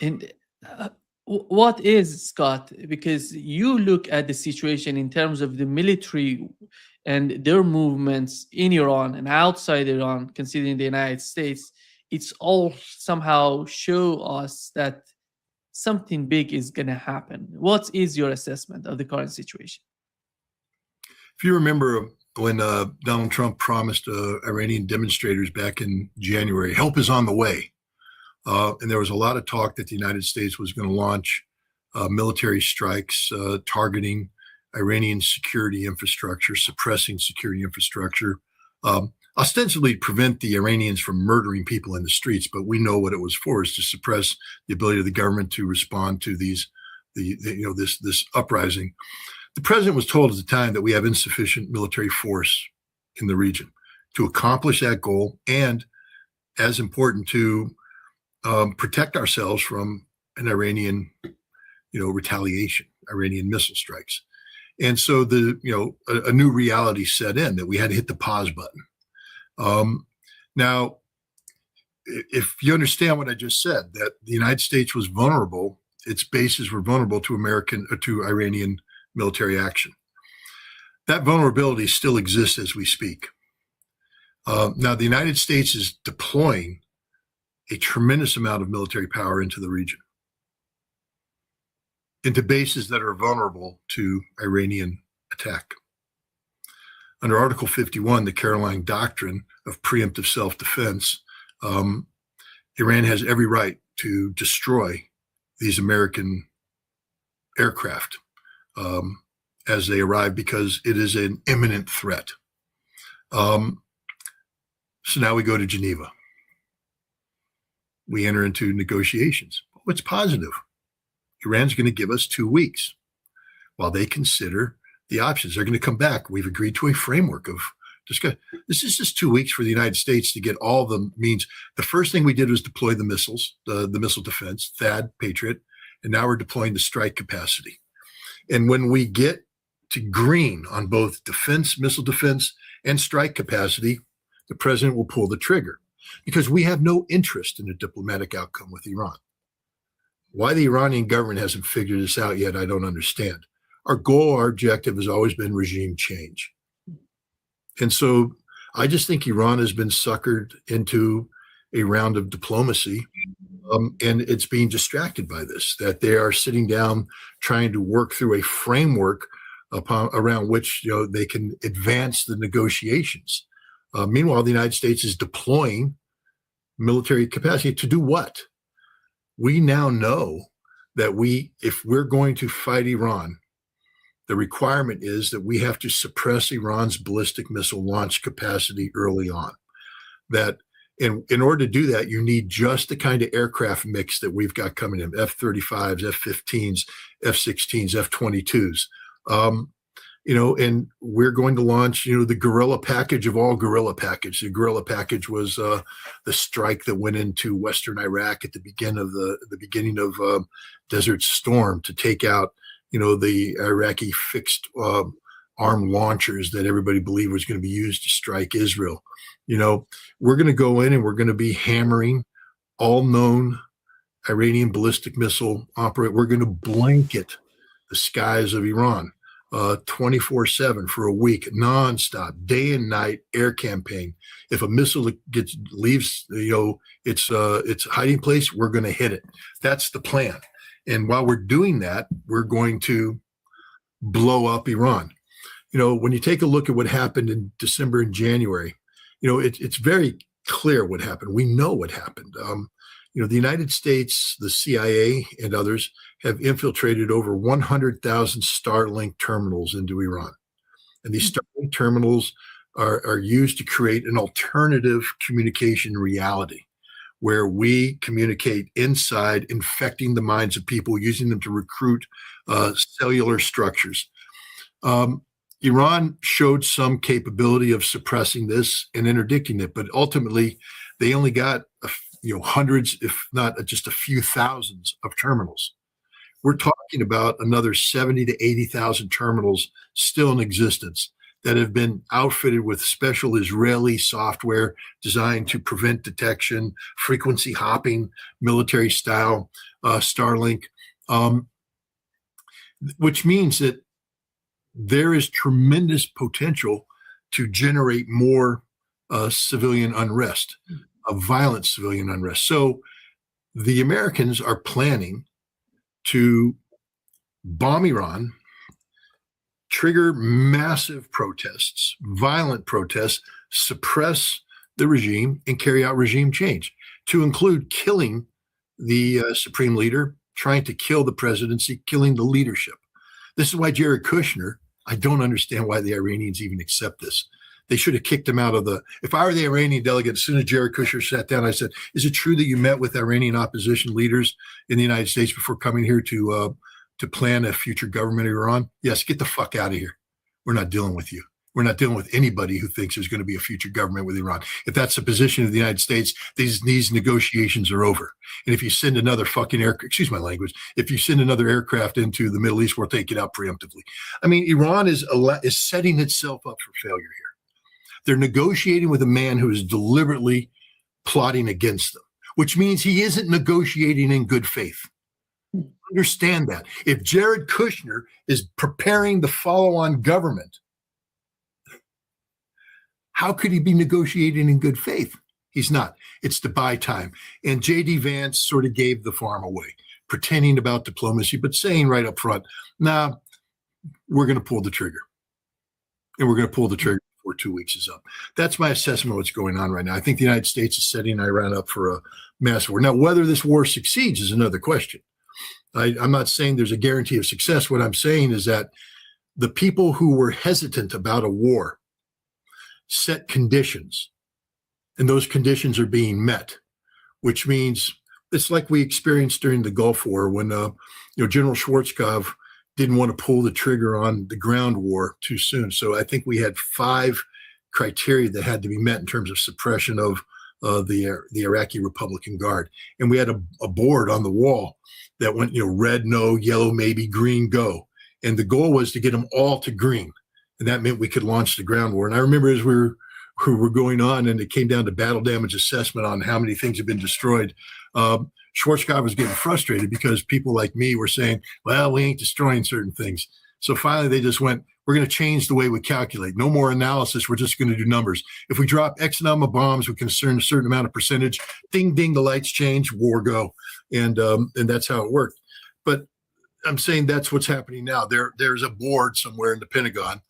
And what is, Scott? Because you look at the situation in terms of the military and their movements in Iran and outside Iran, considering the United States, it's all somehow show us that something big is going to happen. What is your assessment of the current situation? If you remember when Donald Trump promised Iranian demonstrators back in January, help is on the way. And there was a lot of talk that the United States was going to launch military strikes targeting Iranian security infrastructure, suppressing security infrastructure, ostensibly prevent the Iranians from murdering people in the streets. But we know what it was for, is to suppress the ability of the government to respond to this uprising. The president was told at the time that we have insufficient military force in the region to accomplish that goal, and as important, to protect ourselves from an Iranian, retaliation, Iranian missile strikes. And so a new reality set in that we had to hit the pause button. Now, if you understand what I just said, that the United States was vulnerable, its bases were vulnerable to Iranian military action. That vulnerability still exists as we speak. Now, the United States is deploying a tremendous amount of military power into the region, into bases that are vulnerable to Iranian attack. Under Article 51, the Caroline Doctrine of preemptive self-defense, Iran has every right to destroy these American aircraft as they arrive, because it is an imminent threat. So now we go to Geneva. We enter into negotiations. What's positive? Iran's going to give us 2 weeks while they consider the options. They're going to come back. We've agreed to a framework of discussion. This is just 2 weeks for the United States to get all the means. The first thing we did was deploy the missiles, the missile defense, THAAD, Patriot, and now we're deploying the strike capacity. And when we get to green on both defense, missile defense, and strike capacity, the president will pull the trigger, because we have no interest in a diplomatic outcome with Iran. Why the Iranian government hasn't figured this out yet, I don't understand. Our goal, our objective has always been regime change. And so I just think Iran has been suckered into a round of diplomacy, and it's being distracted by this, that they are sitting down trying to work through a framework around which they can advance the negotiations. Meanwhile, the United States is deploying military capacity to do what? We now know that if we're going to fight Iran, the requirement is that we have to suppress Iran's ballistic missile launch capacity early on. That in order to do that, you need just the kind of aircraft mix that we've got coming in: F-35s, F-15s, F-16s, F-22s. And we're going to launch, the guerrilla package of all guerrilla package. The guerrilla package was the strike that went into Western Iraq at the beginning of Desert Storm to take out, the Iraqi fixed arm launchers that everybody believed was going to be used to strike Israel. We're going to go in and we're going to be hammering all known Iranian ballistic missile operate. We're going to blanket the skies of Iran 24/7 for a week, nonstop, day and night air campaign. If a missile leaves, its hiding place, we're going to hit it. That's the plan. And while we're doing that, we're going to blow up Iran. When you take a look at what happened in December and January, it's very clear what happened. We know what happened. The United States, the CIA, and others have infiltrated over 100,000 Starlink terminals into Iran. And these Starlink terminals are used to create an alternative communication reality where we communicate inside, infecting the minds of people, using them to recruit cellular structures. Iran showed some capability of suppressing this and interdicting it, but ultimately they only got hundreds, if not just a few thousands of terminals. We're talking about another 70 to 80,000 terminals still in existence that have been outfitted with special Israeli software designed to prevent detection, frequency hopping, military style, Starlink, which means that there is tremendous potential to generate more civilian unrest, violent civilian unrest. So the Americans are planning to bomb Iran, trigger massive protests, violent protests, suppress the regime, and carry out regime change, to include killing the supreme leader, trying to kill the presidency, killing the leadership. This is why Jared Kushner, I don't understand why the Iranians even accept this. They should have kicked him out of if I were the Iranian delegate, as soon as Jared Kushner sat down, I said, is it true that you met with Iranian opposition leaders in the United States before coming here to plan a future government of Iran? Yes, get the fuck out of here. We're not dealing with you. We're not dealing with anybody who thinks there's going to be a future government with Iran. If that's the position of the United States, these negotiations are over. And if you send another fucking excuse my language, if you send another aircraft into the Middle East, we'll take it out preemptively. I mean, Iran is setting itself up for failure here. They're negotiating with a man who is deliberately plotting against them, which means he isn't negotiating in good faith. Understand that. If Jared Kushner is preparing the follow-on government, how could he be negotiating in good faith? He's not. It's to buy time. And J.D. Vance sort of gave the farm away, pretending about diplomacy, but saying right up front, nah, we're going to pull the trigger. And we're going to pull the trigger before 2 weeks is up. That's my assessment of what's going on right now. I think the United States is setting Iran up for a massive war. Now, whether this war succeeds is another question. I'm not saying there's a guarantee of success. What I'm saying is that the people who were hesitant about a war set conditions, and those conditions are being met, which means it's like we experienced during the Gulf War when General Schwarzkopf didn't want to pull the trigger on the ground war too soon. So I think we had 5 criteria that had to be met in terms of suppression of the Iraqi Republican Guard, and we had a board on the wall that went red no, yellow maybe, green go, and the goal was to get them all to green. And that meant we could launch the ground war. And I remember as we were going on and it came down to battle damage assessment on how many things have been destroyed, Schwarzkopf was getting frustrated because people like me were saying, well, we ain't destroying certain things. So finally they just went, we're going to change the way we calculate. No more analysis. We're just going to do numbers. If we drop X number of bombs, we can discern a certain amount of percentage. Ding, ding, the lights change, war go. And that's how it worked. But I'm saying that's what's happening now. There's a board somewhere in the Pentagon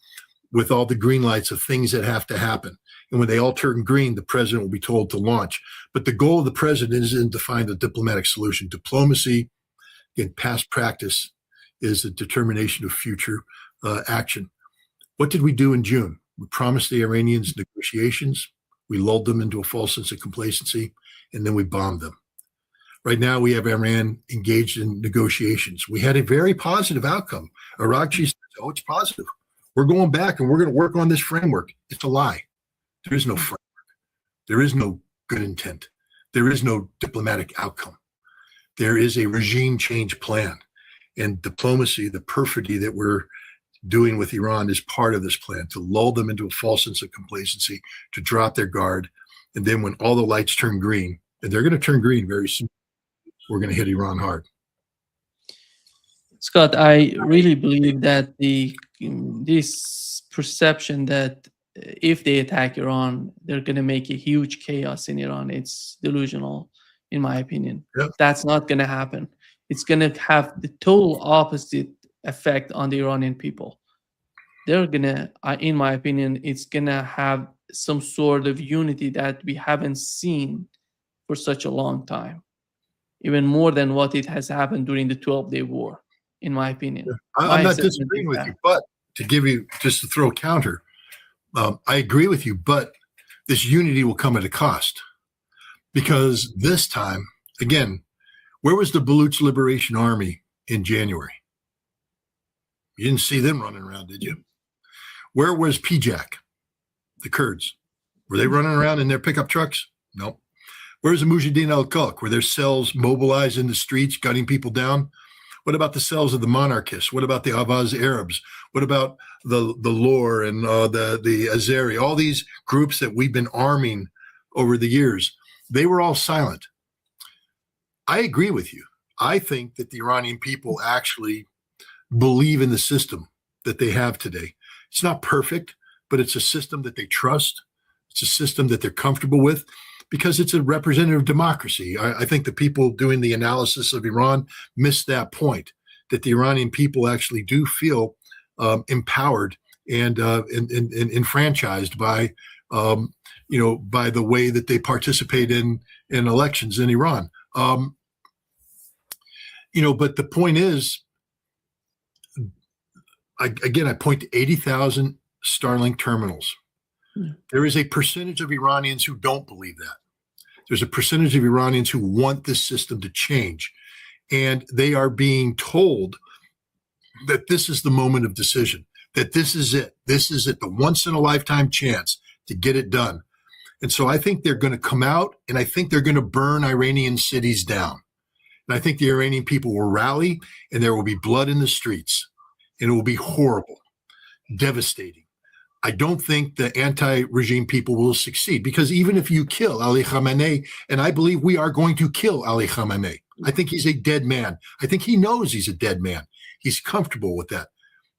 with all the green lights of things that have to happen. And when they all turn green, the president will be told to launch. But the goal of the president isn't to find a diplomatic solution. Diplomacy, in past practice, is a determination of future action. What did we do in June? We promised the Iranians negotiations. We lulled them into a false sense of complacency, and then we bombed them. Right now, we have Iran engaged in negotiations. We had a very positive outcome. Arakchi says, oh, it's positive. We're going back and we're going to work on this framework. It's a lie. There is no framework. There is no good intent. There is no diplomatic outcome. There is a regime change plan. And diplomacy, the perfidy that we're doing with Iran is part of this plan, to lull them into a false sense of complacency, to drop their guard. And then when all the lights turn green, and they're going to turn green very soon, we're going to hit Iran hard. Scott, I really believe that this perception that if they attack Iran, they're going to make a huge chaos in Iran, it's delusional, in my opinion. Yep. That's not going to happen. It's going to have the total opposite effect on the Iranian people. They're going to, in my opinion, it's going to have some sort of unity that we haven't seen for such a long time, even more than what it has happened during the 12-day war, in my opinion. I'm not disagreeing with you, but to give you, just to throw a counter, I agree with you, but this unity will come at a cost. Because this time, again, where was the Baluch Liberation Army in January? You didn't see them running around, did you? Where was PJAK, the Kurds? Were they running around in their pickup trucks? No. Where's the Mujahideen al-Khalq? Were their cells mobilized in the streets, gunning people down? What about the cells of the monarchists? What about the Avaz Arabs? What about the Lor and the Azeri? All these groups that we've been arming over the years, they were all silent. I agree with you. I think that the Iranian people actually believe in the system that they have today. It's not perfect, but it's a system that they trust. It's a system that they're comfortable with because it's a representative democracy. I think the people doing the analysis of Iran missed that point, that the Iranian people actually do feel empowered and enfranchised by, by the way that they participate in elections in Iran. But the point is, I point to 80,000 Starlink terminals. There is a percentage of Iranians who don't believe that. There's a percentage of Iranians who want this system to change. And they are being told that this is the moment of decision, that this is it. This is it, the once in a lifetime chance to get it done. And so I think they're going to come out and I think they're going to burn Iranian cities down. And I think the Iranian people will rally and there will be blood in the streets and it will be horrible, devastating. I don't think the anti-regime people will succeed because even if you kill Ali Khamenei, and I believe we are going to kill Ali Khamenei, I think he's a dead man. I think he knows he's a dead man. He's comfortable with that.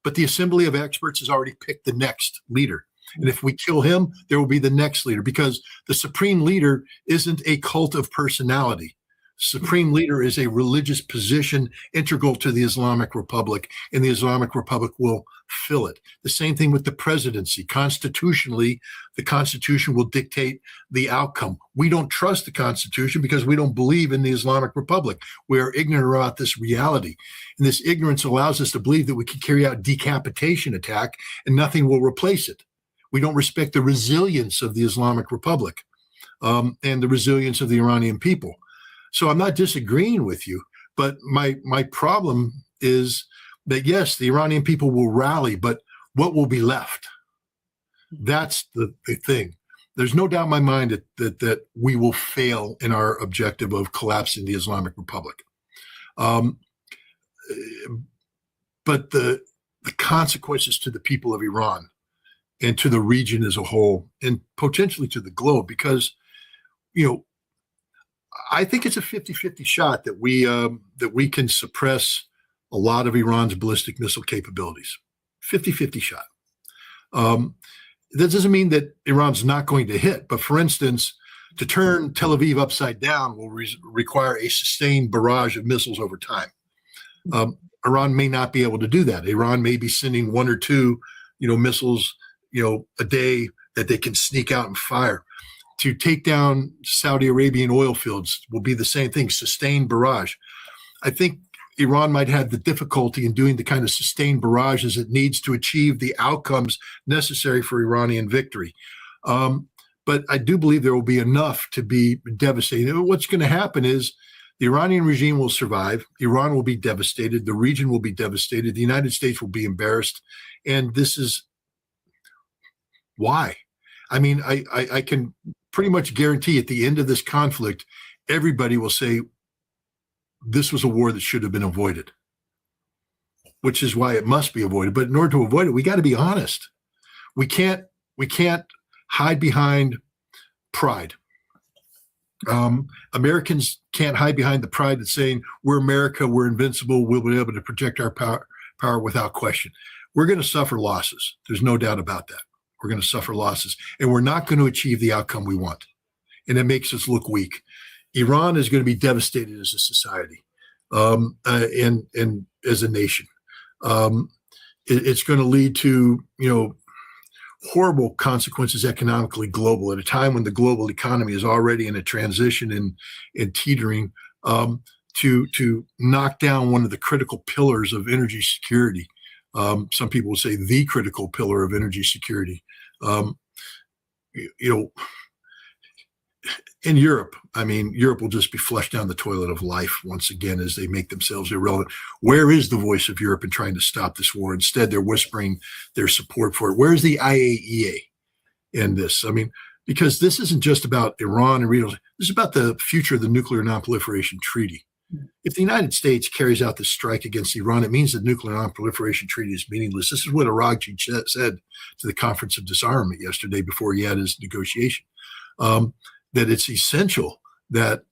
But the Assembly of Experts has already picked the next leader. And if we kill him, there will be the next leader because the supreme leader isn't a cult of personality. Supreme leader is a religious position integral to the Islamic Republic, and the Islamic Republic will fill it. The same thing with the presidency. Constitutionally, the Constitution will dictate the outcome. We don't trust the Constitution because we don't believe in the Islamic Republic. We are ignorant about this reality. And this ignorance allows us to believe that we can carry out decapitation attack and nothing will replace it. We don't respect the resilience of the Islamic Republic and the resilience of the Iranian people. So I'm not disagreeing with you, but my problem is that, yes, the Iranian people will rally, but what will be left? That's the thing. There's no doubt in my mind that we will fail in our objective of collapsing the Islamic Republic. But the consequences to the people of Iran and to the region as a whole and potentially to the globe, because, I think it's a 50-50 shot that we can suppress a lot of Iran's ballistic missile capabilities. 50-50 shot. That doesn't mean that Iran's not going to hit, but for instance, to turn Tel Aviv upside down will require a sustained barrage of missiles over time. Iran may not be able to do that. Iran may be sending one or two, missiles, a day that they can sneak out and fire. To take down Saudi Arabian oil fields will be the same thing, sustained barrage. I think Iran might have the difficulty in doing the kind of sustained barrages it needs to achieve the outcomes necessary for Iranian victory. But I do believe there will be enough to be devastating. What's going to happen is the Iranian regime will survive. Iran will be devastated. The region will be devastated. The United States will be embarrassed. And this is why. I mean, I can pretty much guarantee at the end of this conflict, everybody will say this was a war that should have been avoided, which is why it must be avoided. But in order to avoid it, we got to be honest. We can't hide behind pride. Americans can't hide behind the pride that's saying we're America, we're invincible, we'll be able to protect our power without question. We're going to suffer losses. There's no doubt about that. We're going to suffer losses, and we're not going to achieve the outcome we want. And it makes us look weak. Iran is going to be devastated as a society and as a nation. It's going to lead to, horrible consequences economically global at a time when the global economy is already in a transition and teetering to knock down one of the critical pillars of energy security. Some people will say the critical pillar of energy security. In Europe, Europe will just be flushed down the toilet of life once again as they make themselves irrelevant. Where is the voice of Europe in trying to stop this war? Instead, they're whispering their support for it. Where is the IAEA in this? Because this isn't just about Iran and regional. This is about the future of the Nuclear Nonproliferation Treaty. If the United States carries out this strike against Iran, it means the nuclear non-proliferation treaty is meaningless. This is what Aragchi said to the Conference of Disarmament yesterday before he had his negotiation, that it's essential that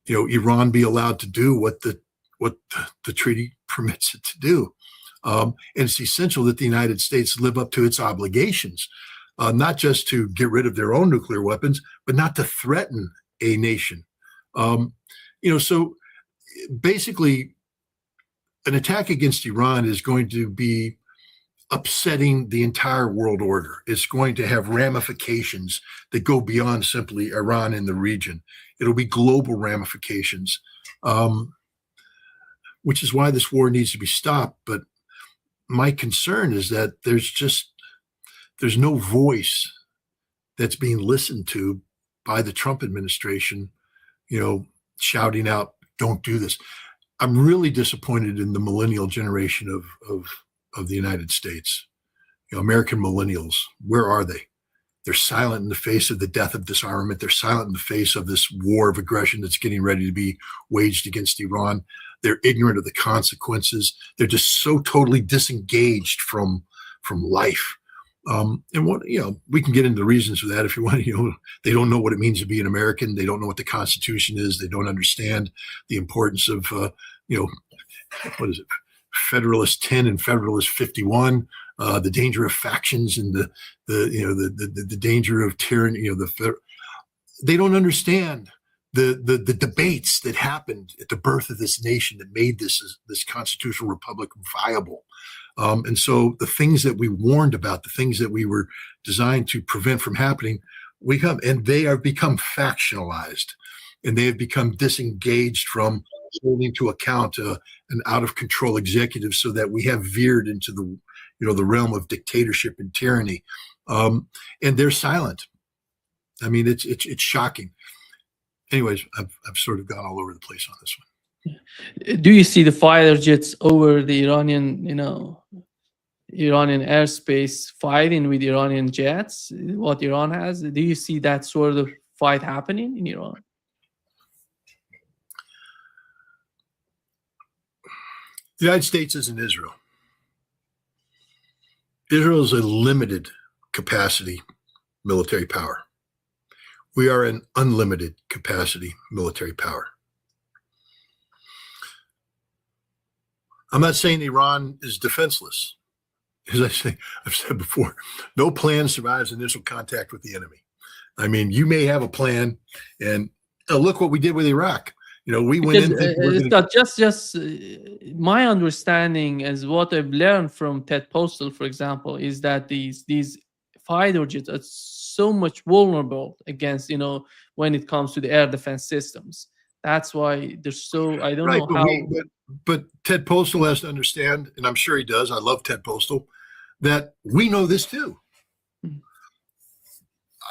Iran be allowed to do what the treaty permits it to do. And it's essential that the United States live up to its obligations, not just to get rid of their own nuclear weapons, but not to threaten a nation. So basically, an attack against Iran is going to be upsetting the entire world order. It's going to have ramifications that go beyond simply Iran in the region. It'll be global ramifications, which is why this war needs to be stopped. But my concern is that there's no voice that's being listened to by the Trump administration, shouting out, "Don't do this." I'm really disappointed in the millennial generation of the United States. American millennials, where are they? They're silent in the face of the death of disarmament. They're silent in the face of this war of aggression that's getting ready to be waged against Iran. They're ignorant of the consequences. They're just so totally disengaged from life. And what we can get into the reasons for that if you want. They don't know what it means to be an American. They don't know what the Constitution is. They don't understand the importance of what is it, Federalist 10 and Federalist 51. The danger of factions and the danger of tyranny. They don't understand the debates that happened at the birth of this nation that made this constitutional republic viable. And so the things that we warned about, the things that we were designed to prevent from happening, they have become factionalized, and they have become disengaged from holding to account an out of control executive, so that we have veered into the realm of dictatorship and tyranny. And they're silent. I mean, it's shocking. Anyways, I've sort of gone all over the place on this one. Do you see the fighter jets over the Iranian airspace fighting with Iranian jets? What Iran has? Do you see that sort of fight happening in Iran? The United States isn't Israel. Israel is a limited capacity military power. We are an unlimited capacity military power. I'm not saying Iran is defenseless. As I've said before, no plan survives initial contact with the enemy. I mean, you may have a plan, and look what we did with Iraq. We went in thinking just my understanding, as what I've learned from Ted Postal, for example, is that these fighter jets are so much vulnerable against, when it comes to the air defense systems. That's why they're so, I don't know how. But Ted Postal has to understand, and I'm sure he does, I love Ted Postal, that we know this too. Mm-hmm.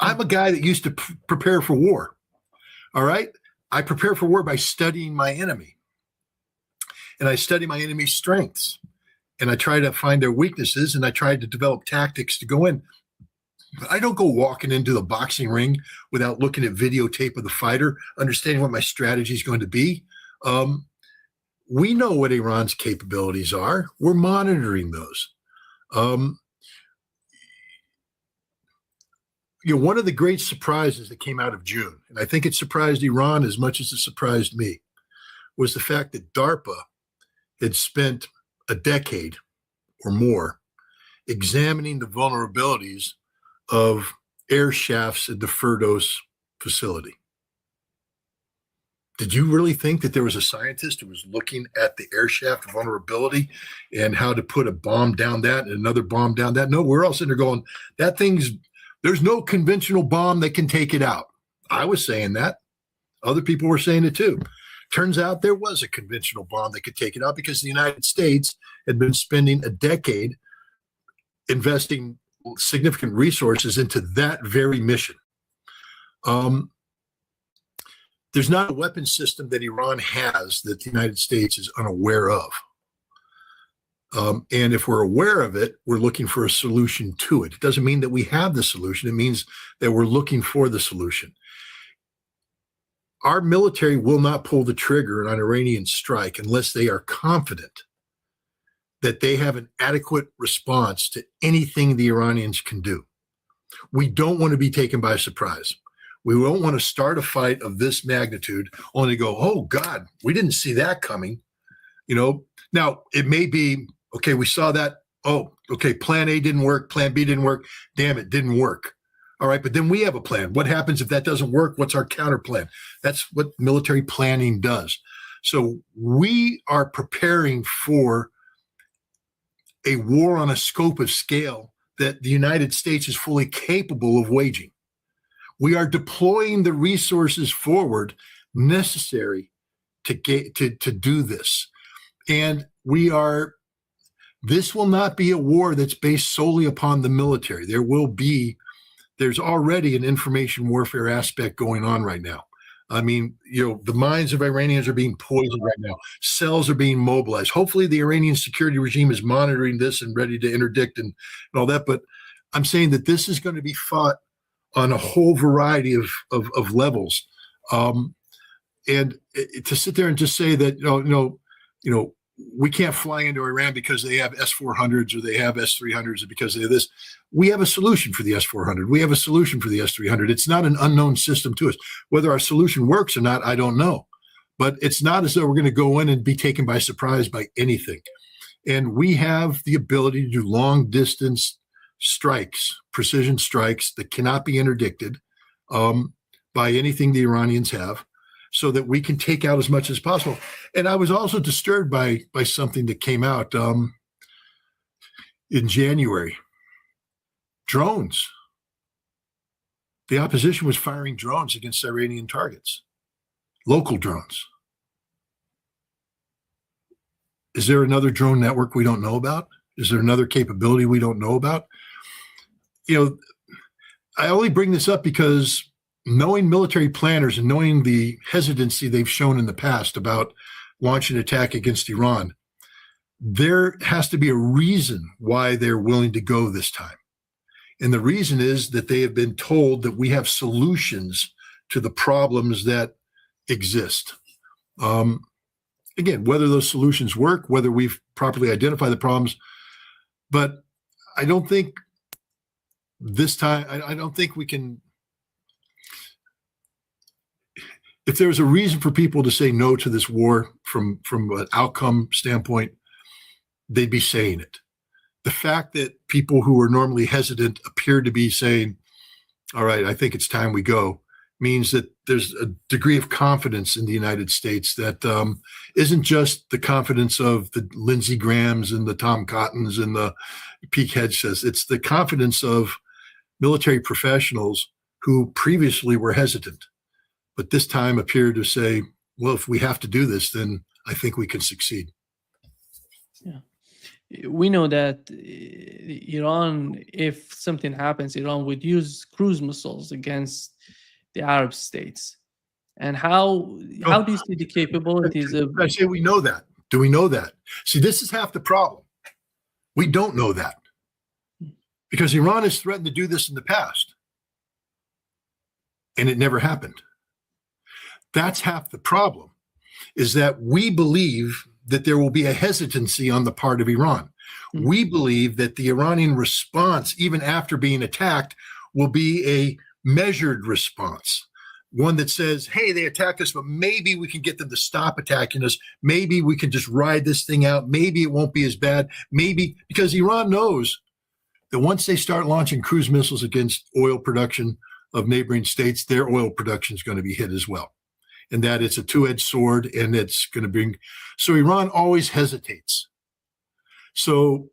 I'm a guy that used to prepare for war. All right? I prepare for war by studying my enemy. And I study my enemy's strengths. And I try to find their weaknesses, and I try to develop tactics to go in. But I don't go walking into the boxing ring without looking at videotape of the fighter, understanding what my strategy is going to be. We know what Iran's capabilities are. We're monitoring those. One of the great surprises that came out of June, and I think it surprised Iran as much as it surprised me, was the fact that DARPA had spent a decade or more examining the vulnerabilities of air shafts at the Firdos facility. Did you really think that there was a scientist who was looking at the air shaft vulnerability and how to put a bomb down that and another bomb down that? No, we're all sitting there going, there's no conventional bomb that can take it out. I was saying that. Other people were saying it too. Turns out there was a conventional bomb that could take it out, because the United States had been spending a decade investing significant resources into that very mission. There's not a weapon system that Iran has that the United States is unaware of. And if we're aware of it, we're looking for a solution to it. It doesn't mean that we have the solution. It means that we're looking for the solution. our military will not pull the trigger on an Iranian strike unless they are confident that they have an adequate response to anything the Iranians can do. We don't want to be taken by surprise. We don't want to start a fight of this magnitude only to go, oh God, we didn't see that coming. Now it may be, okay, we saw that. Oh, okay, plan A didn't work. Plan B didn't work. Damn, it didn't work. All right, but then we have a plan. What happens if that doesn't work? What's our counter plan? That's what military planning does. So we are preparing for a war on a scope of scale that the United States is fully capable of waging. We are deploying the resources forward necessary to do this. And this will not be a war that's based solely upon the military. There's already an information warfare aspect going on right now. I mean, the minds of Iranians are being poisoned right now. Cells are being mobilized. Hopefully the Iranian security regime is monitoring this and ready to interdict and all that. But I'm saying that this is going to be fought on a whole variety of levels. And to sit there and just say that, we can't fly into Iran because they have S-400s or they have S-300s or because they have this. We have a solution for the S-400. We have a solution for the S-300. It's not an unknown system to us. Whether our solution works or not, I don't know. But it's not as though we're going to go in and be taken by surprise by anything. And we have the ability to do long distance strikes, precision strikes that cannot be interdicted by anything the Iranians have, so that we can take out as much as possible. And I was also disturbed by something that came out in January. Drones. The opposition was firing drones against Iranian targets, local drones. Is there another drone network we don't know about? Is there another capability we don't know about? I only bring this up because knowing military planners and knowing the hesitancy they've shown in the past about launching an attack against Iran, there has to be a reason why they're willing to go this time. And the reason is that they have been told that we have solutions to the problems that exist. Again, whether those solutions work, whether we've properly identified the problems, but I don't think this time, I don't think we can. If there was a reason for people to say no to this war from an outcome standpoint, they'd be saying it. The fact that people who are normally hesitant appear to be saying, all right, I think it's time we go, means that there's a degree of confidence in the United States that isn't just the confidence of the Lindsey Grahams and the Tom Cottons and the Pete Hegseths. It's the confidence of military professionals who previously were hesitant, but this time appear to say, well, if we have to do this, then I think we can succeed. Yeah. We know that Iran, if something happens, Iran would use cruise missiles against the Arab states. And how do you see the capabilities of... I say we know that. Do we know that? See, this is half the problem. We don't know that. Because Iran has threatened to do this in the past. And it never happened. That's half the problem, is that we believe that there will be a hesitancy on the part of Iran. Mm-hmm. We believe that the Iranian response, even after being attacked, will be a measured response. One that says, hey, they attacked us, but maybe we can get them to stop attacking us. Maybe we can just ride this thing out. Maybe it won't be as bad. Maybe, because Iran knows that once they start launching cruise missiles against oil production of neighboring states, their oil production is going to be hit as well. And that it's a two-edged sword, and it's going to bring. So Iran always hesitates. So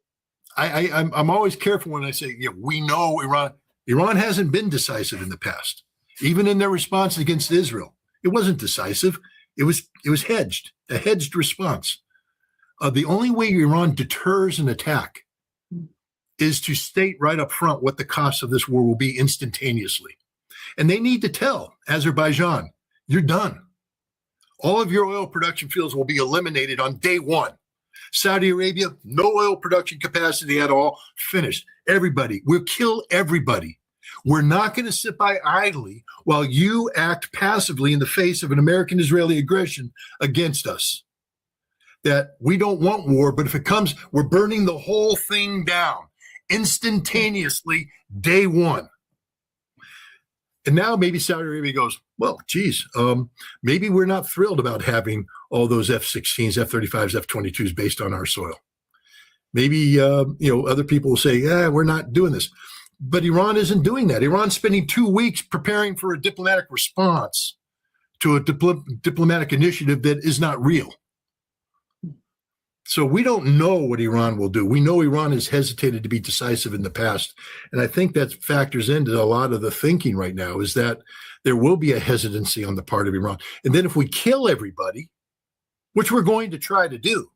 I'm always careful when I say, yeah, we know Iran. Iran hasn't been decisive in the past, even in their response against Israel. It wasn't decisive. It was hedged, a hedged response. The only way Iran deters an attack is to state right up front what the cost of this war will be instantaneously. And they need to tell Azerbaijan, you're done. All of your oil production fields will be eliminated on day one. Saudi Arabia, no oil production capacity at all, finished. Everybody, we'll kill everybody. We're not going to sit by idly while you act passively in the face of an American-Israeli aggression against us. That we don't want war, but if it comes, we're burning the whole thing down instantaneously, day one. And now maybe Saudi Arabia goes, well, geez, maybe we're not thrilled about having all those F-16s, F-35s, F-22s based on our soil. Maybe, other people will say, yeah, we're not doing this. But Iran isn't doing that. Iran's spending 2 weeks preparing for a diplomatic response to a diplomatic initiative that is not real. So we don't know what Iran will do. We know Iran has hesitated to be decisive in the past. And I think that factors into a lot of the thinking right now, is that there will be a hesitancy on the part of Iran. And then if we kill everybody, which we're going to try to do,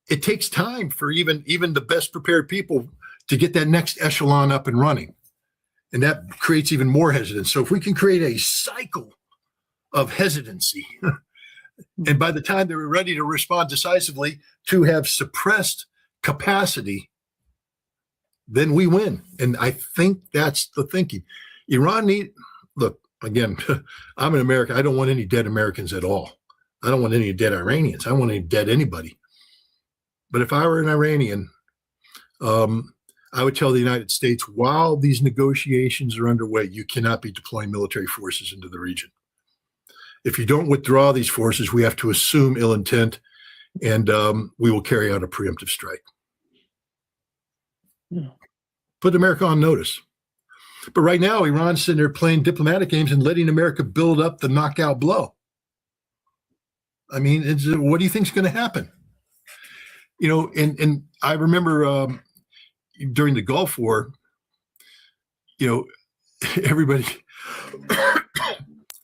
it takes time for even the best prepared people to get that next echelon up and running. And that creates even more hesitance. So if we can create a cycle of hesitancy, and by the time they were ready to respond decisively, to have suppressed capacity, then we win. And I think that's the thinking. Look, again, I'm an American. I don't want any dead Americans at all. I don't want any dead Iranians. I don't want any dead anybody. But if I were an Iranian, I would tell the United States, while these negotiations are underway, you cannot be deploying military forces into the region. If you don't withdraw these forces, we have to assume ill intent, and we will carry out a preemptive strike. Yeah. Put America on notice. But right now, Iran's sitting there playing diplomatic games and letting America build up the knockout blow. I mean, what do you think is going to happen? And I remember during the Gulf War, everybody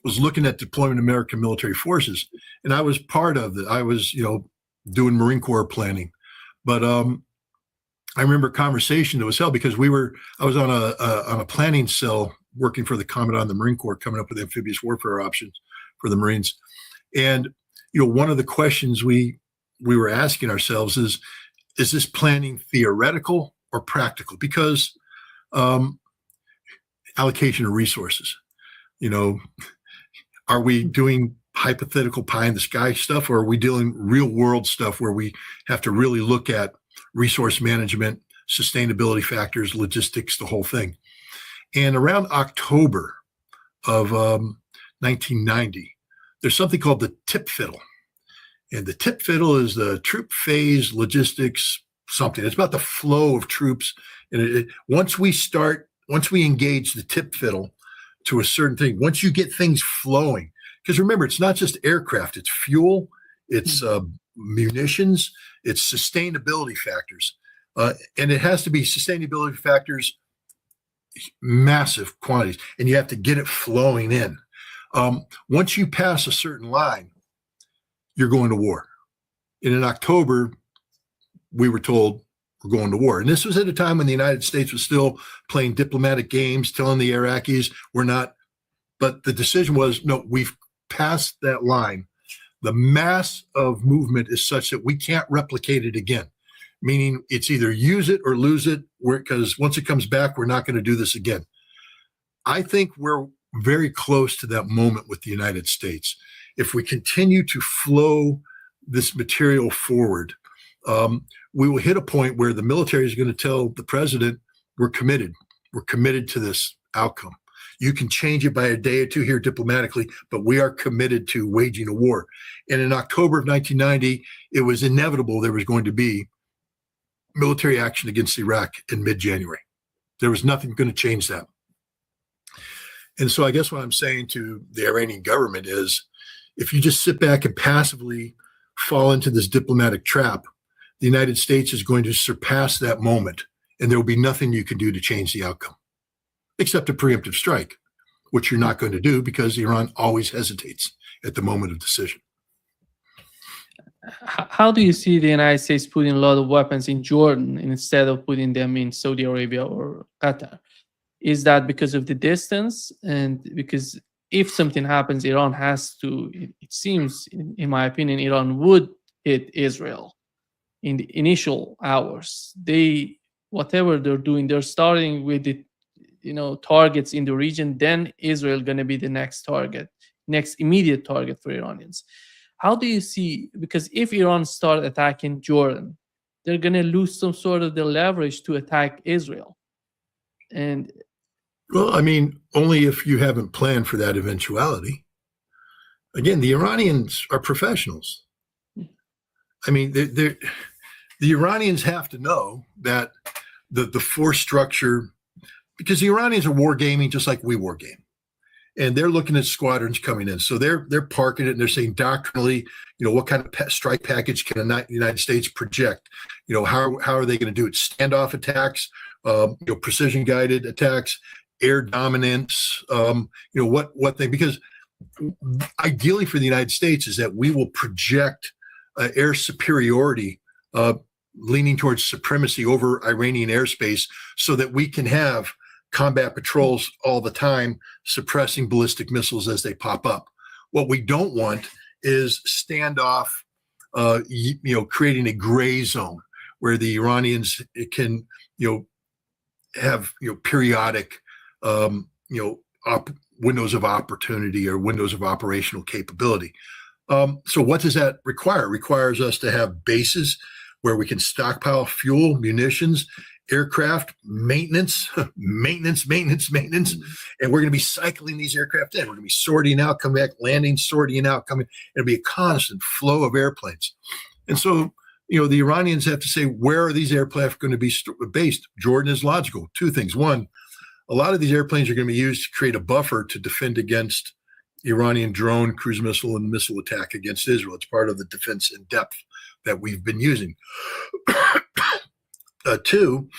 was looking at deployment of American military forces, and I was part of it. I was, doing Marine Corps planning, but I remember a conversation that was held because I was on a planning cell working for the Commandant of the Marine Corps, coming up with amphibious warfare options for the Marines, and one of the questions we were asking ourselves is this planning theoretical or practical? Because allocation of resources, are we doing hypothetical pie in the sky stuff, or are we doing real world stuff where we have to really look at resource management, sustainability factors, logistics, the whole thing? And around October of 1990, there's something called the tip fiddle. And the tip fiddle is the troop phase logistics something. It's about the flow of troops. And once we engage the tip fiddle to a certain thing, once you get things flowing, because remember, it's not just aircraft, it's fuel, it's munitions, it's sustainability factors. And it has to be sustainability factors, massive quantities, and you have to get it flowing in. Once you pass a certain line, you're going to war. And in October, we were told we're going to war. And this was at a time when the United States was still playing diplomatic games, telling the Iraqis we're not. But the decision was, no, we've passed that line. The mass of movement is such that we can't replicate it again, meaning it's either use it or lose it, because once it comes back, we're not going to do this again. I think we're very close to that moment with the United States. If we continue to flow this material forward, we will hit a point where the military is going to tell the president, we're committed. We're committed to this outcome. You can change it by a day or two here diplomatically, but we are committed to waging a war. And in October of 1990, it was inevitable there was going to be military action against Iraq in mid-January. There was nothing going to change that. And so I guess what I'm saying to the Iranian government is, if you just sit back and passively fall into this diplomatic trap, the United States is going to surpass that moment, and there will be nothing you can do to change the outcome, except a preemptive strike, which you're not going to do because Iran always hesitates at the moment of decision. How do you see the United States putting a lot of weapons in Jordan instead of putting them in Saudi Arabia or Qatar? Is that because of the distance? And because if something happens, Iran has to, it seems, in my opinion, Iran would hit Israel in the initial hours. Whatever they're doing, they're starting with the targets in the region, then Israel going to be the next target, next immediate target for Iranians. How do you see, because if Iran start attacking Jordan, they're going to lose some sort of the leverage to attack Israel. And well, I mean, only if you haven't planned for that eventuality. Again, the Iranians are professionals. I mean, the Iranians have to know that the force structure, because the Iranians are wargaming just like we wargame. And they're looking at squadrons coming in. So they're parking it and they're saying doctrinally, what kind of strike package can the United States project? How are they going to do it? Standoff attacks, precision guided attacks, air dominance, what they, because ideally for the United States is that we will project air superiority, leaning towards supremacy over Iranian airspace so that we can have combat patrols all the time, suppressing ballistic missiles as they pop up. What we don't want is standoff, creating a gray zone where the Iranians can, have, periodic, windows of opportunity or windows of operational capability. So what does that require? It requires us to have bases where we can stockpile fuel, munitions, aircraft, maintenance, and we're going to be cycling these aircraft in. We're going to be sorting out, coming back, landing, sorting out, coming. It'll be a constant flow of airplanes. And so, the Iranians have to say, where are these aircraft going to be based? Jordan is logical. Two things. One, a lot of these airplanes are going to be used to create a buffer to defend against Iranian drone, cruise missile, and missile attack against Israel. It's part of the defense in depth that we've been using. Two,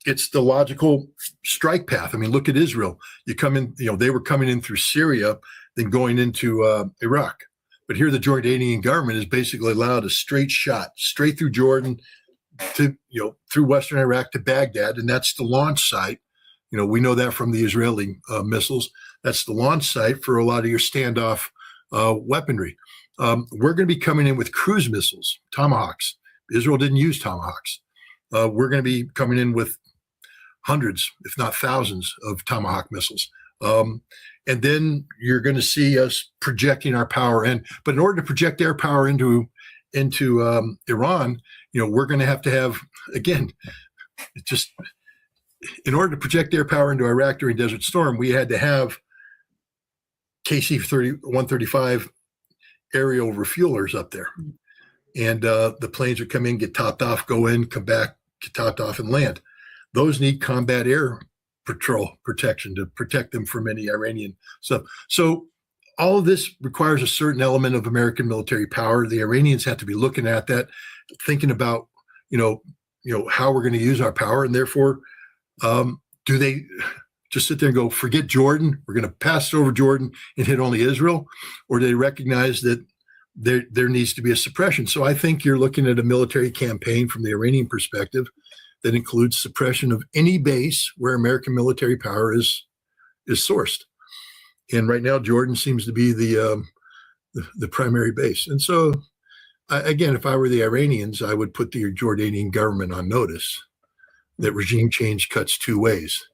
it's the logical strike path. I mean, look at Israel. You come in, they were coming in through Syria, then going into Iraq. But here the Jordanian government is basically allowed a straight shot, straight through Jordan to, through Western Iraq to Baghdad. And that's the launch site. We know that from the Israeli missiles. That's the launch site for a lot of your standoff weaponry. We're going to be coming in with cruise missiles, Tomahawks. Israel didn't use Tomahawks. We're going to be coming in with hundreds, if not thousands, of Tomahawk missiles. And then you're going to see us projecting our power in. But in order to project air power into Iran, we're going to have, again, in order to project air power into Iraq during Desert Storm, we had to have KC-135 aerial refuelers up there. And the planes would come in, get topped off, go in, come back, get topped off, and land. Those need combat air patrol protection to protect them from any Iranian stuff. So all of this requires a certain element of American military power. The Iranians have to be looking at that, thinking about, how we're going to use our power. And therefore, do they just sit there and go, forget Jordan, we're going to pass over Jordan and hit only Israel? Or do they recognize that there needs to be a suppression? So I think you're looking at a military campaign from the Iranian perspective that includes suppression of any base where American military power is sourced. And right now, Jordan seems to be the primary base. And so, again, if I were the Iranians, I would put the Jordanian government on notice that regime change cuts two ways,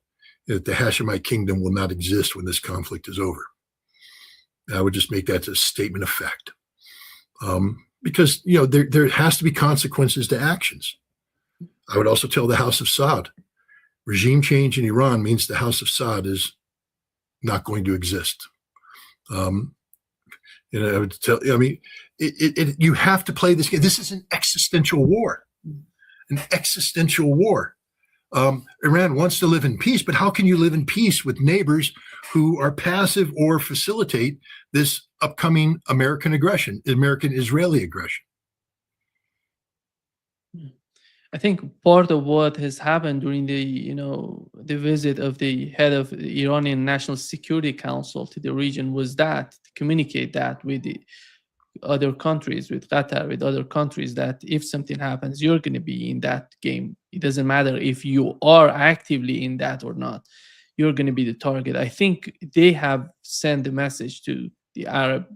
that the Hashemite kingdom will not exist when this conflict is over. I would just make that a statement of fact. Because, there has to be consequences to actions. I would also tell the House of Saud, regime change in Iran means the House of Saud is not going to exist. I would tell, you have to play this game. This is an existential war. Iran wants to live in peace, but how can you live in peace with neighbors who are passive or facilitate this upcoming American Israeli aggression? I think part of what has happened during the visit of the head of the Iranian National Security Council to the region was that to communicate that with the other countries, with Qatar, with other countries, that if something happens, you're going to be in that game. It doesn't matter if you are actively in that or not. You're going to be the target. I think they have sent the message to the Arab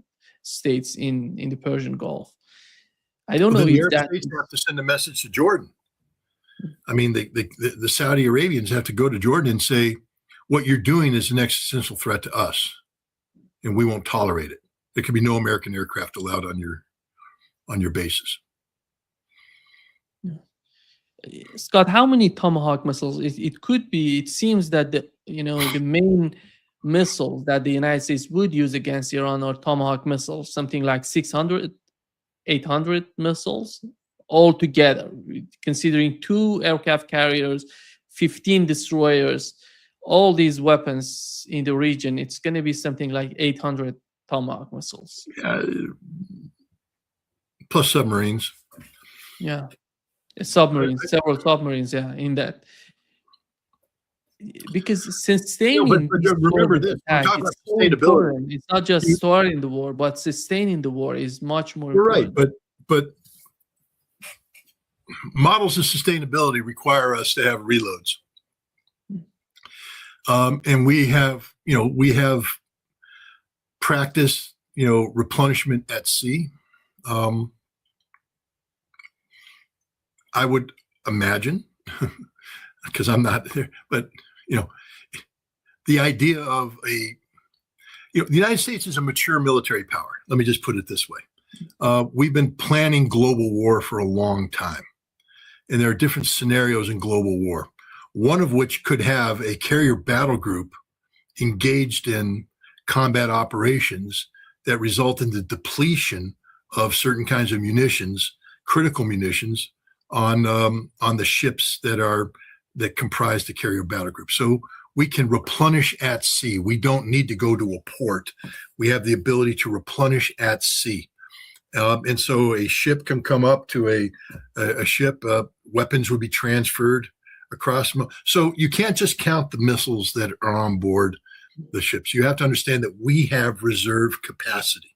states in the Persian Gulf. I don't know if the Arab states have to send a message to Jordan. I mean, the Saudi Arabians have to go to Jordan and say, what you're doing is an existential threat to us, and we won't tolerate it. There can be no American aircraft allowed on your bases. Scott, how many Tomahawk missiles? It could be. It seems that the main missiles that the United States would use against Iran are Tomahawk missiles, something like 600, 800 missiles altogether, considering 2 aircraft carriers, 15 destroyers, all these weapons in the region. It's going to be something like 800 Tomahawk missiles. Plus submarines. Yeah. Submarines, several submarines, in that. Because sustaining but remember this, we're talking about sustainability. It's not just starting the war, but sustaining the war is much more You're important. right, but models of sustainability require us to have reloads. And we have practiced, replenishment at sea. I would imagine, because I'm not there, but the idea of the United States is a mature military power. Let me just put it this way. We've been planning global war for a long time, and there are different scenarios in global war, one of which could have a carrier battle group engaged in combat operations that result in the depletion of certain kinds of munitions, critical munitions, on the ships that comprise the carrier battle group. So we can replenish at sea. We don't need to go to a port. We have the ability to replenish at sea. And so a ship can come up to a ship, weapons would be transferred across. So you can't just count the missiles that are on board the ships. You have to understand that we have reserve capacity.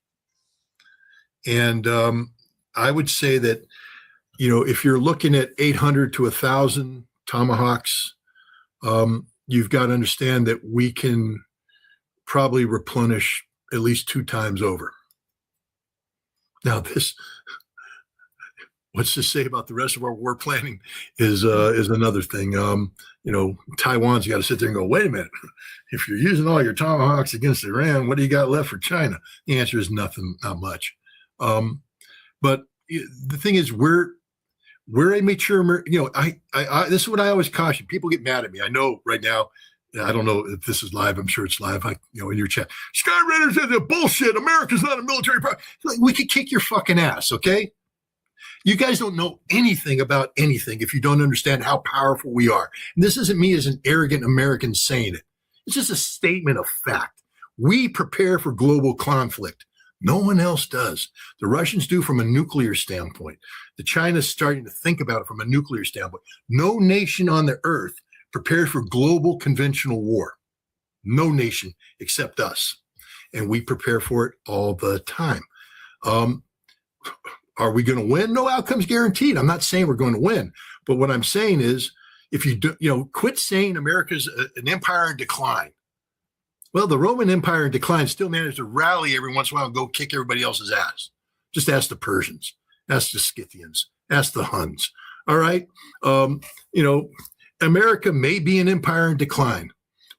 And I would say that, if you're looking at 800 to 1,000 Tomahawks, you've got to understand that we can probably replenish at least 2 times over. Now, what's this say about the rest of our war planning is another thing. Taiwan's got to sit there and go, wait a minute, if you're using all your Tomahawks against Iran, what do you got left for China? The answer is nothing, not much. But the thing is, we're a mature, this is what I always caution. People get mad at me. I know right now, I don't know if this is live. I'm sure it's live. In your chat, Sky Ritter says bullshit. America's not a military power. Like, we could kick your fucking ass. Okay. You guys don't know anything about anything if you don't understand how powerful we are. And this isn't me as an arrogant American saying it. It's just a statement of fact. We prepare for global conflict. No one else does. The Russians do from a nuclear standpoint. The China's starting to think about it from a nuclear standpoint. No nation on the earth prepared for global conventional war. No nation except us. And we prepare for it all the time. Are we going to win? No outcome's guaranteed. I'm not saying we're going to win. But what I'm saying is, if you do, quit saying America's an empire in decline. Well, the Roman Empire in decline still managed to rally every once in a while and go kick everybody else's ass. Just ask the Persians, ask the Scythians, ask the Huns. All right. America may be an empire in decline,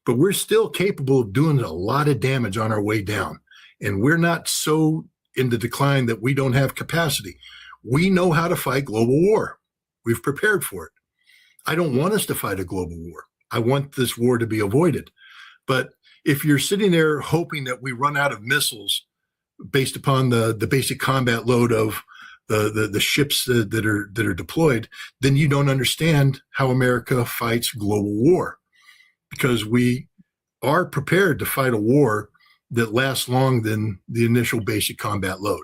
but we're still capable of doing a lot of damage on our way down. And we're not so in the decline that we don't have capacity. We know how to fight global war. We've prepared for it. I don't want us to fight a global war. I want this war to be avoided. But if you're sitting there hoping that we run out of missiles based upon the basic combat load of the ships that are deployed, then you don't understand how America fights global war, because we are prepared to fight a war that lasts longer than the initial basic combat load.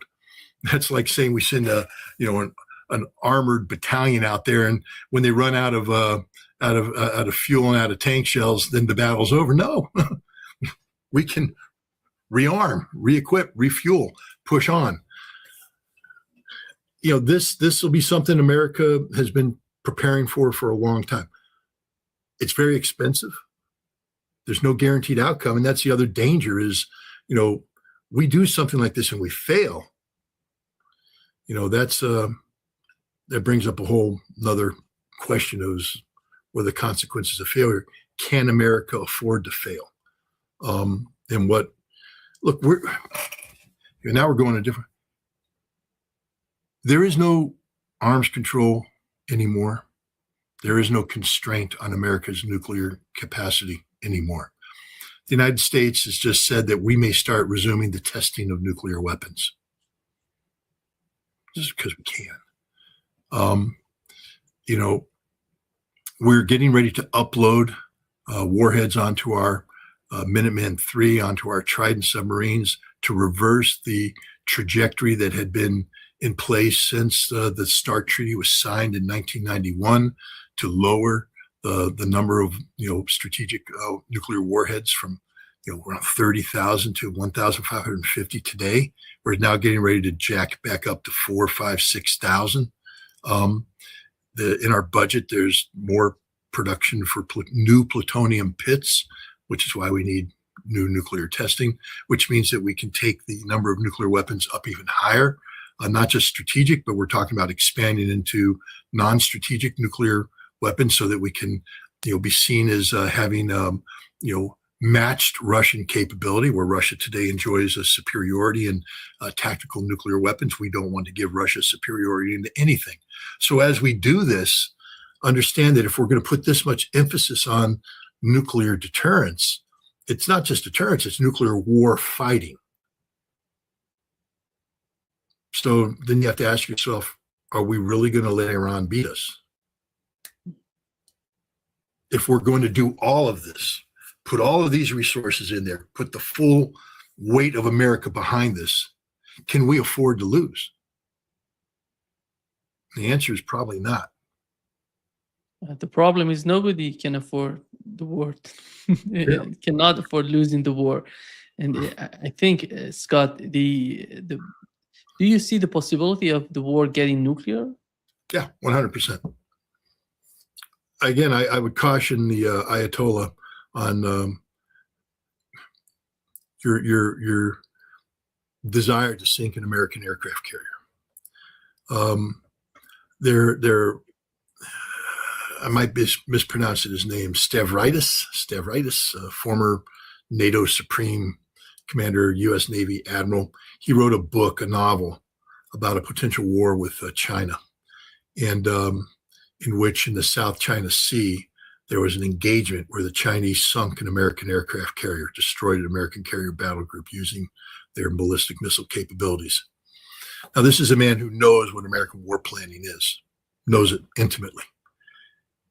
That's like saying we send an armored battalion out there, and when they run out of fuel and out of tank shells, then the battle's over. No, we can rearm, re-equip, refuel, push on. This will be something America has been preparing for a long time. It's very expensive. There's no guaranteed outcome. And that's the other danger is, we do something like this and we fail. That brings up a whole another question of what are the consequences of failure. can America afford to fail? And what, look, now we're going a different, there is no arms control anymore. There is no constraint on America's nuclear capacity anymore. The United States has just said that we may start resuming the testing of nuclear weapons just because we can. We're getting ready to upload warheads onto our Minuteman III, onto our Trident submarines to reverse the trajectory that had been in place since the START Treaty was signed in 1991, to lower the number of strategic nuclear warheads from around 30,000 to 1,550 today. We're now getting ready to jack back up to 4, 5, 6,000. In our budget, there's more production for new plutonium pits, which is why we need new nuclear testing, which means that we can take the number of nuclear weapons up even higher, not just strategic, but we're talking about expanding into non-strategic nuclear weapons so that we can be seen as having matched Russian capability, where Russia today enjoys a superiority in tactical nuclear weapons. We don't want to give Russia superiority into anything. So as we do this, understand that if we're going to put this much emphasis on nuclear deterrence, it's not just deterrence, it's nuclear war fighting. So then you have to ask yourself, are we really going to let Iran beat us? If we're going to do all of this, put all of these resources in there, put the full weight of America behind this, can we afford to lose? The answer is probably not. The problem is nobody can afford the war. Cannot afford losing the war. And I think, Scott, do you see the possibility of the war getting nuclear? Yeah, 100%. Again, I would caution the Ayatollah on your desire to sink an American aircraft carrier. I might mispronounce his name, Stavridis, former NATO Supreme Commander, U.S. Navy Admiral. He wrote a book, a novel, about a potential war with China, and in which in the South China Sea, there was an engagement where the Chinese sunk an American aircraft carrier, destroyed an American carrier battle group using their ballistic missile capabilities. Now, this is a man who knows what American war planning is, knows it intimately.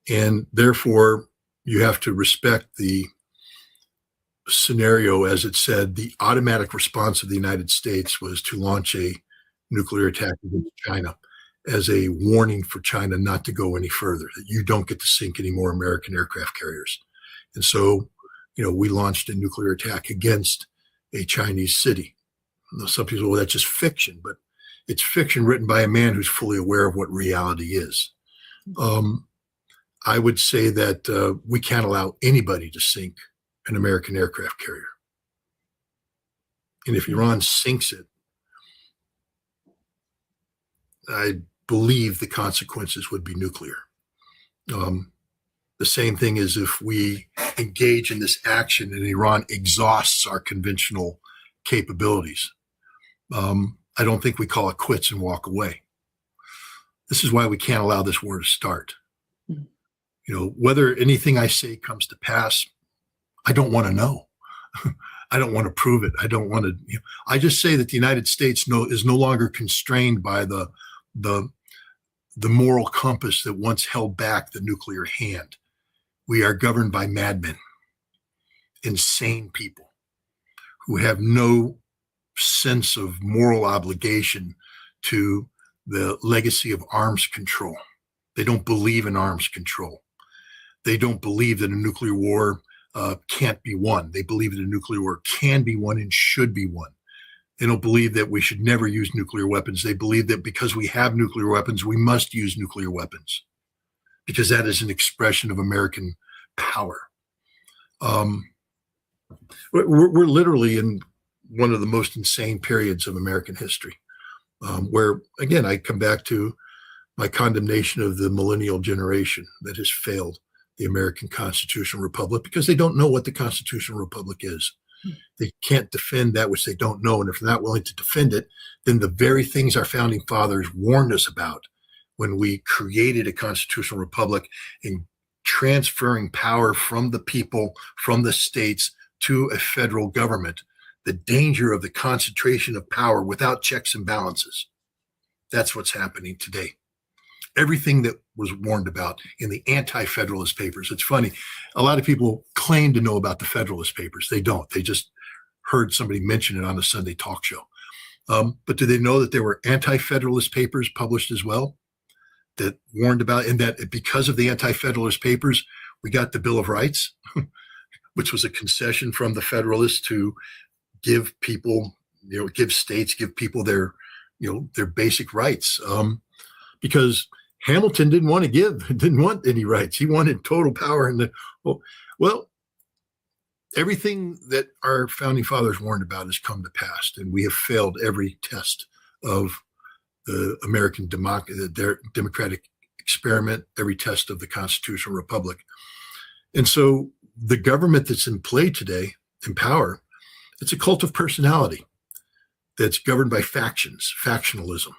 And therefore, you have to respect the scenario. As it said, the automatic response of the United States was to launch a nuclear attack against China as a warning for China not to go any further, that you don't get to sink any more American aircraft carriers. And so, we launched a nuclear attack against a Chinese city. Now, some people say, well, that's just fiction, but it's fiction written by a man who's fully aware of what reality is. I would say that we can't allow anybody to sink an American aircraft carrier. And if Iran sinks it, I believe the consequences would be nuclear. The same thing is if we engage in this action and Iran exhausts our conventional capabilities. I don't think we call it quits and walk away. This is why we can't allow this war to start. Whether anything I say comes to pass, I don't want to know. I don't want to prove it. I don't want to. I just say that the United States is no longer constrained by the moral compass that once held back the nuclear hand. We are governed by madmen, insane people who have no sense of moral obligation to the legacy of arms control. They don't believe in arms control. They don't believe that a nuclear war can't be won. They believe that a nuclear war can be won and should be won. They don't believe that we should never use nuclear weapons. They believe that because we have nuclear weapons, we must use nuclear weapons because that is an expression of American power. We're literally in one of the most insane periods of American history, where, again, I come back to my condemnation of the millennial generation that has failed the American constitutional republic because they don't know what the constitutional republic is. They can't defend that which they don't know. And if they're not willing to defend it, then the very things our founding fathers warned us about when we created a constitutional republic and transferring power from the people, from the states to a federal government, the danger of the concentration of power without checks and balances. That's what's happening today. Everything that was warned about in the anti-federalist papers. It's funny. A lot of people claim to know about the Federalist Papers. They don't. They just heard somebody mention it on a Sunday talk show. But do they know that there were anti-federalist papers published as well that warned about, and that because of the anti-federalist papers, we got the Bill of Rights, which was a concession from the Federalists to give people, give states, give people their basic rights. Because Hamilton didn't want any rights. He wanted total power. Well, everything that our founding fathers warned about has come to pass, and we have failed every test of the American democratic experiment, every test of the constitutional republic. And so the government that's in play today, in power, it's a cult of personality that's governed by factionalism.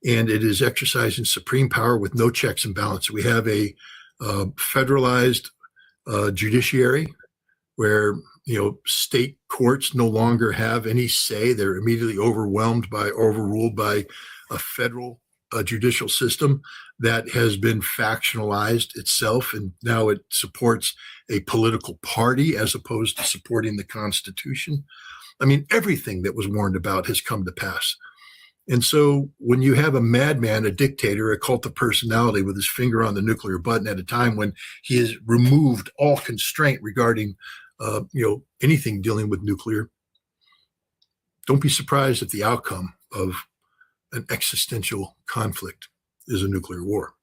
And it is exercising supreme power with no checks and balances. We have a federalized judiciary where state courts no longer have any say. They're immediately overruled by a federal judicial system that has been factionalized itself, and now it supports a political party as opposed to supporting the Constitution. I mean, everything that was warned about has come to pass. And so when you have a madman, a dictator, a cult of personality with his finger on the nuclear button at a time when he has removed all constraint regarding, anything dealing with nuclear, don't be surprised if the outcome of an existential conflict is a nuclear war.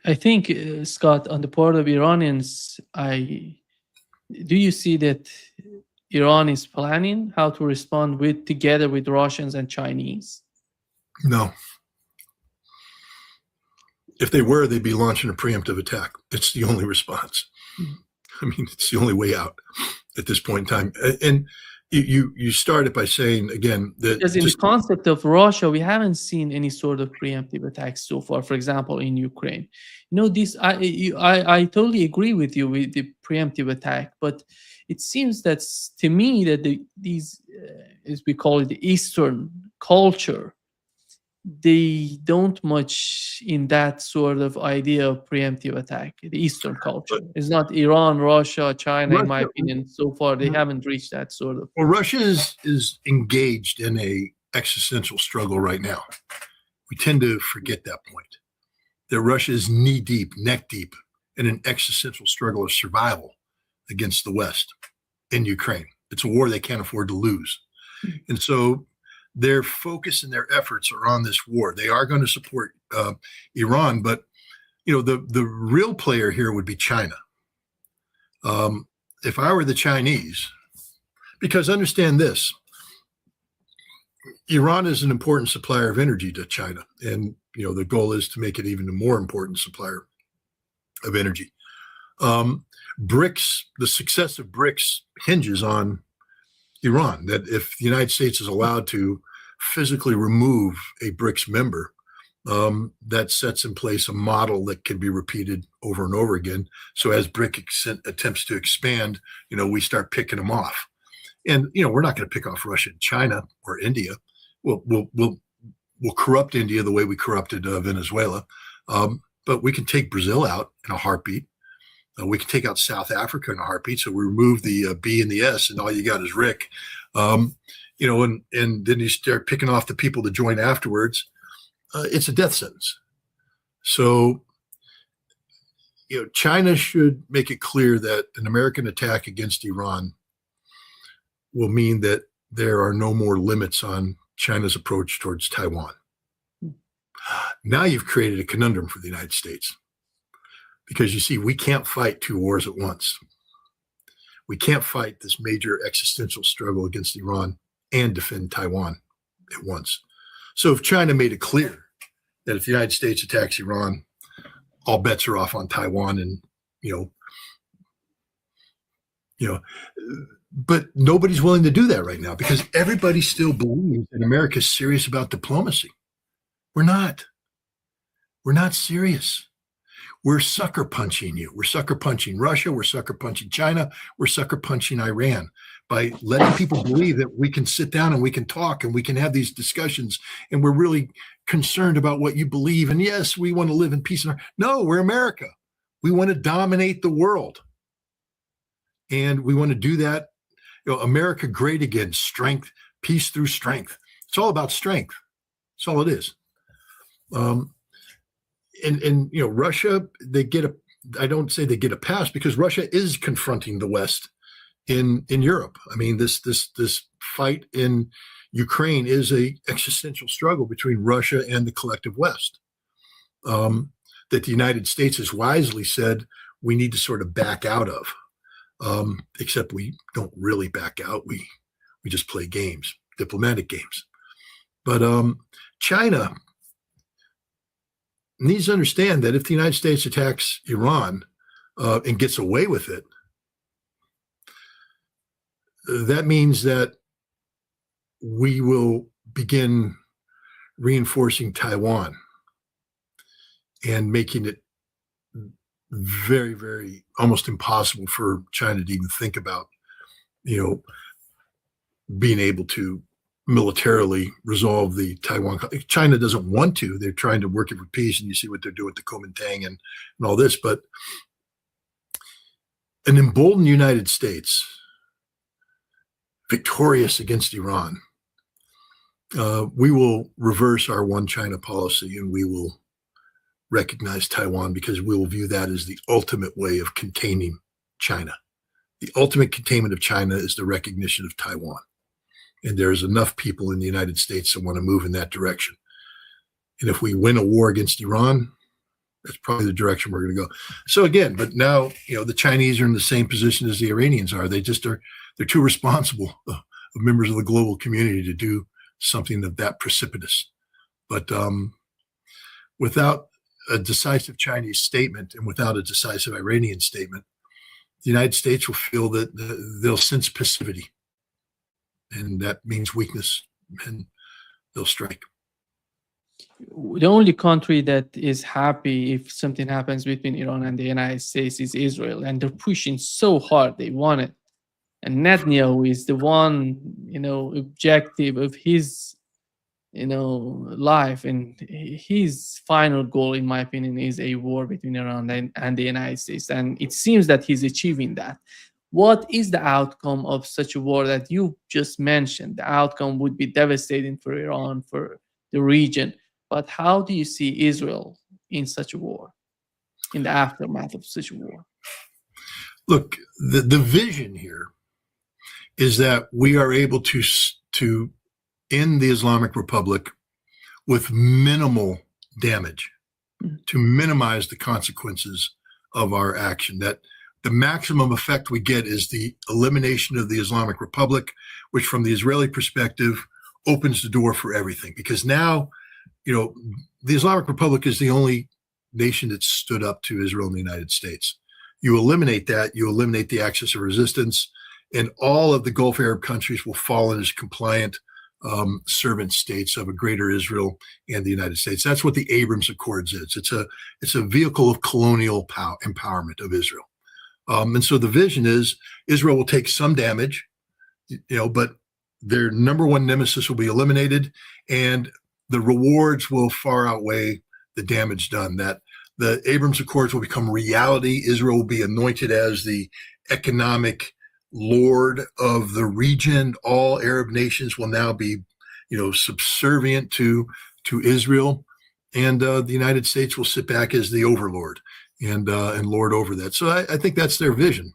I think, Scott, on the part of Iranians, do you see that Iran is planning how to respond together with Russians and Chinese? No. If they were, they'd be launching a preemptive attack. It's the only response. I mean, it's the only way out at this point in time. And you started by saying, again, that because in the concept of Russia, we haven't seen any sort of preemptive attacks so far. For example, in Ukraine, I totally agree with you with the preemptive attack, but it seems that to me that these, as we call it, the Eastern culture, they don't much in that sort of idea of preemptive attack. The Eastern culture is not Iran, Russia, China, in my opinion. So far, they haven't reached that sort of. Well, Russia is engaged in a existential struggle right now. We tend to forget that point, that Russia is knee deep, neck deep in an existential struggle of survival against the West in Ukraine. It's a war they can't afford to lose. And so their focus and their efforts are on this war. They are going to support Iran, but the real player here would be China. If I were the Chinese, because understand this, Iran is an important supplier of energy to China, and the goal is to make it even a more important supplier of energy. BRICS, the success of BRICS hinges on Iran, that if the United States is allowed to physically remove a BRICS member, that sets in place a model that can be repeated over and over again. So as BRICS attempts to expand, we start picking them off. And, we're not going to pick off Russia and China or India. We'll corrupt India the way we corrupted Venezuela. But we can take Brazil out in a heartbeat. We can take out South Africa in a heartbeat. So we remove the B and the S, and all you got is Rick. And then you start picking off the people that join afterwards. It's a death sentence. So, China should make it clear that an American attack against Iran will mean that there are no more limits on China's approach towards Taiwan. Now you've created a conundrum for the United States. Because you see, we can't fight two wars at once. We can't fight this major existential struggle against Iran and defend Taiwan at once. So if China made it clear that if the United States attacks Iran, all bets are off on Taiwan, and you know, you know, but nobody's willing to do that right now because everybody still believes that America is serious about diplomacy. We're not. We're not serious. We're sucker punching you. We're sucker punching Russia. We're sucker punching China. We're sucker punching Iran by letting people believe that we can sit down and we can talk and we can have these discussions. And we're really concerned about what you believe. And yes, we want to live in peace. No, we're America. We want to dominate the world. And we want to do that. America great again, strength, peace through strength. It's all about strength. That's all it is. And Russia, I don't say they get a pass because Russia is confronting the West in Europe. I mean, this fight in Ukraine is a existential struggle between Russia and the collective West. That the United States has wisely said we need to sort of back out of. Except we don't really back out. We just play games, diplomatic games. But China needs to understand that if the United States attacks Iran and gets away with it, that means that we will begin reinforcing Taiwan and making it very, very almost impossible for China to even think about, being able to militarily resolve the Taiwan. China doesn't want to. They're trying to work it for peace, and you see what they're doing with the Kuomintang and all this. But an emboldened United States, victorious against Iran, we will reverse our one China policy, and we will recognize Taiwan because we will view that as the ultimate way of containing China. The ultimate containment of China is the recognition of Taiwan. And there's enough people in the United States that want to move in that direction. And if we win a war against Iran, that's probably the direction we're going to go. So again, but now, the Chinese are in the same position as the Iranians are. They just are, they're too responsible of members of the global community to do something of that precipitous. But without a decisive Chinese statement and without a decisive Iranian statement, the United States will feel that they'll sense passivity. And that means weakness, and they'll strike. The only country that is happy if something happens between Iran and the United States is Israel, and they're pushing so hard. They want it. And Netanyahu is the one, objective of his, life. And his final goal, in my opinion, is a war between Iran and the United States. And it seems that he's achieving that. What is the outcome of such a war that you just mentioned? The outcome would be devastating for Iran, for the region. But how do you see Israel in such a war, in the aftermath of such a war? Look, the vision here is that we are able to end the Islamic Republic with minimal damage, to minimize the consequences of our action. That the maximum effect we get is the elimination of the Islamic Republic, which from the Israeli perspective opens the door for everything. Because now, the Islamic Republic is the only nation that stood up to Israel and the United States. You eliminate that, you eliminate the axis of resistance, and all of the Gulf Arab countries will fall in as compliant servant states of a greater Israel and the United States. That's what the Abrams Accords is. It's a vehicle of colonial empowerment of Israel. And so the vision is Israel will take some damage, but their number one nemesis will be eliminated, and the rewards will far outweigh the damage done. That the Abrams Accords will become reality. Israel will be anointed as the economic lord of the region. All Arab nations will now be, subservient to Israel, and the United States will sit back as the overlord and lord over that. So I think that's their vision.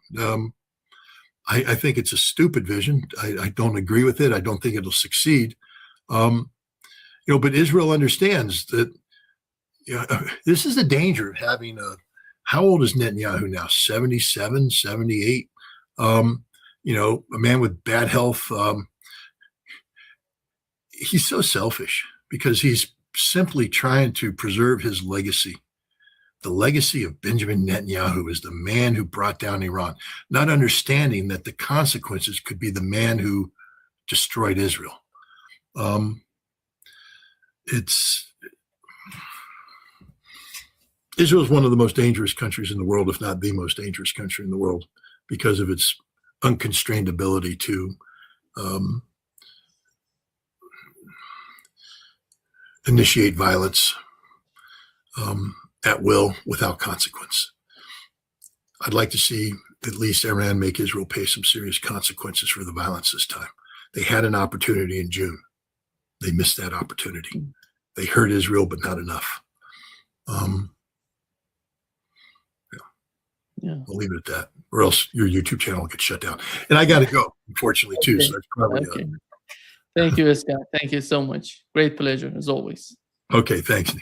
I think it's a stupid vision. I don't agree with it. I don't think it'll succeed. But Israel understands that this is the danger of having how old is Netanyahu now? 77, 78. A man with bad health. He's so selfish because he's simply trying to preserve his legacy the legacy of Benjamin Netanyahu is the man who brought down Iran, not understanding that the consequences could be the man who destroyed Israel. Israel is one of the most dangerous countries in the world, if not the most dangerous country in the world, because of its unconstrained ability to initiate violence at will without consequence. I'd like to see at least Iran make Israel pay some serious consequences for the violence this time. They had an opportunity in June. They missed that opportunity. They hurt Israel, but not enough. Yeah. I'll leave it at that, or else your YouTube channel will get shut down. And I got to go, unfortunately, too. Okay. So that's probably Okay. Thank you, Scott. Thank you so much. Great pleasure, as always. Okay, thanks.